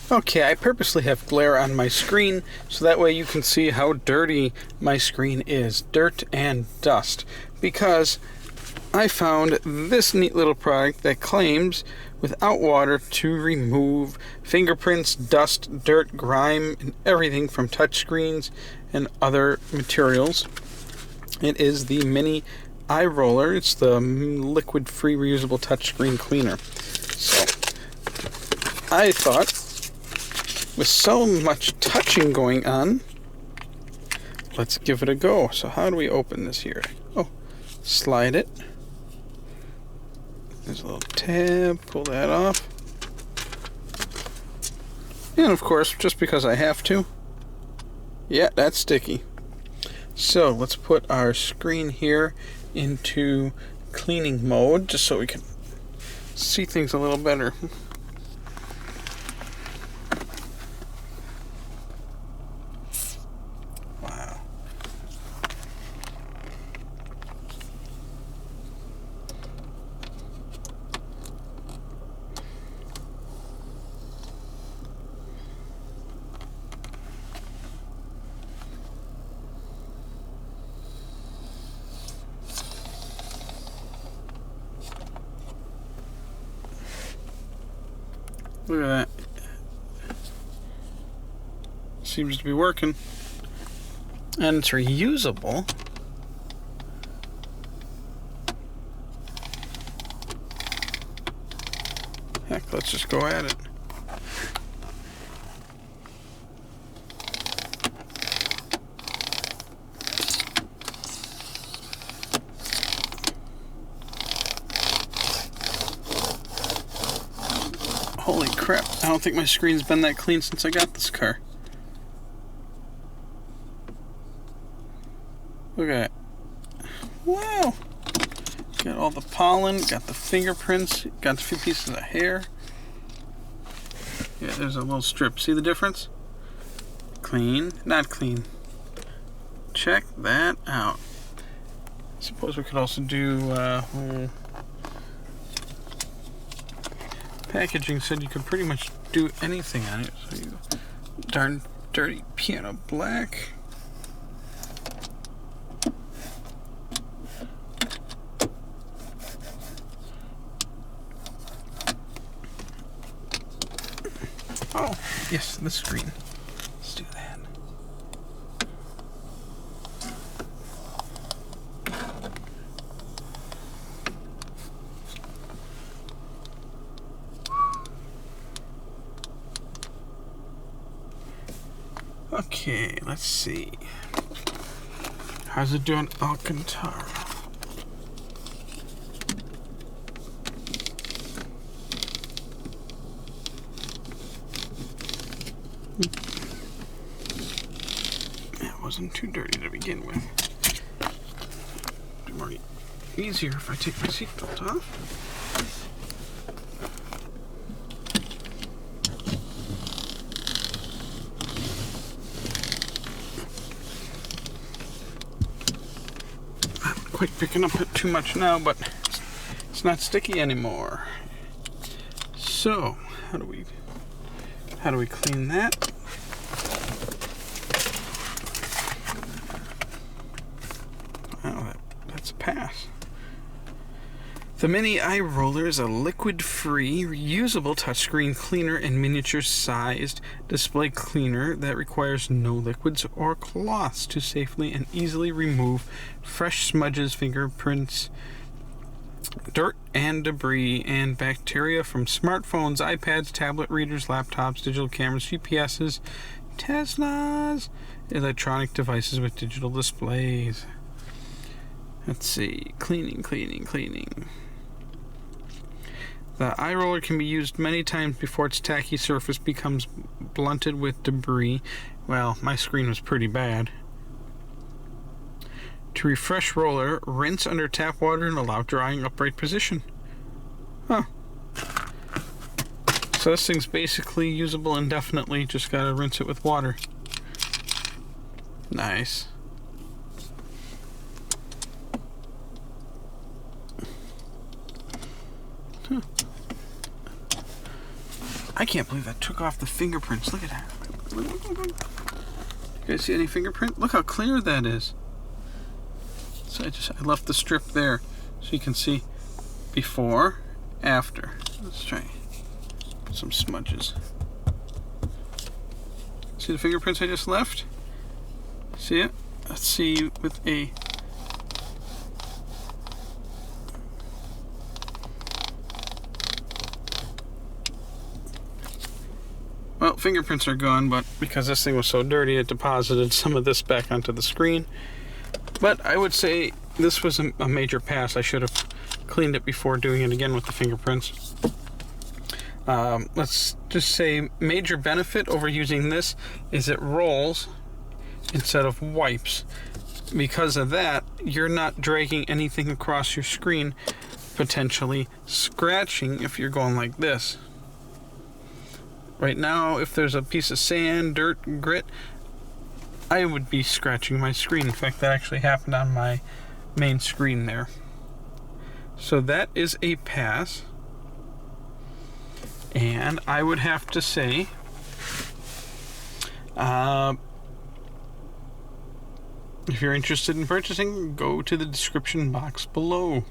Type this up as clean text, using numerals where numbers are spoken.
Okay, I purposely have glare on my screen so that way you can see how dirty my screen is. Dirt and dust. Because I found this neat little product that claims without water to remove fingerprints, dust, dirt, grime, and everything from touchscreens and other materials. It is the mini iRoller. It's the liquid-free reusable touchscreen cleaner. So, I thought, with so much touching going on, let's give it a go. So how do we open this here? Oh, slide it. There's a little tab, pull that off. And of course, just because I have to, yeah, that's sticky. So let's put our screen here into cleaning mode, just so we can see things a little better. Wow. Look at that. Seems to be working. And it's reusable. Heck, let's just go at it. Holy crap, I don't think my screen's been that clean since I got this car. Look at that. Wow! Got all the pollen, got the fingerprints, got a few pieces of hair. Yeah, there's a little strip. See the difference? Clean, not clean. Check that out. Suppose we could also do packaging said you could pretty much do anything on it. So you darn dirty piano black. Oh, yes, the screen. Let's do that. Okay, let's see. How's it doing, Alcantara? That wasn't too dirty to begin with. It'd be more easier if I take my seatbelt off. Quite picking up too much now, but it's not sticky anymore. So how do we clean that? Oh, that's a pass. The mini iRoller is a liquid-free, reusable touchscreen cleaner and miniature-sized display cleaner that requires no liquids or cloths to safely and easily remove fresh smudges, fingerprints, dirt and debris, and bacteria from smartphones, iPads, tablet readers, laptops, digital cameras, GPSs, Teslas, electronic devices with digital displays. Let's see. Cleaning. The iRoller can be used many times before its tacky surface becomes blunted with debris. Well, my screen was pretty bad. To refresh roller, rinse under tap water and allow drying upright position. Huh. So this thing's basically usable indefinitely, just gotta rinse it with water. Nice. Huh. I can't believe that took off the fingerprints. Look at that. You guys see any fingerprint? Look how clear that is. So I left the strip there so you can see before, after. Let's try some smudges. See the fingerprints I just left? See it? Let's see with a... Well, fingerprints are gone, but because this thing was so dirty, it deposited some of this back onto the screen. But I would say this was a major pass. I should have cleaned it before doing it again with the fingerprints. Let's just say major benefit over using this is it rolls instead of wipes. Because of that, you're not dragging anything across your screen, potentially scratching if you're going like this. Right now, if there's a piece of sand, dirt, grit, I would be scratching my screen. In fact, that actually happened on my main screen there. So that is a pass. And I would have to say, if you're interested in purchasing, go to the description box below.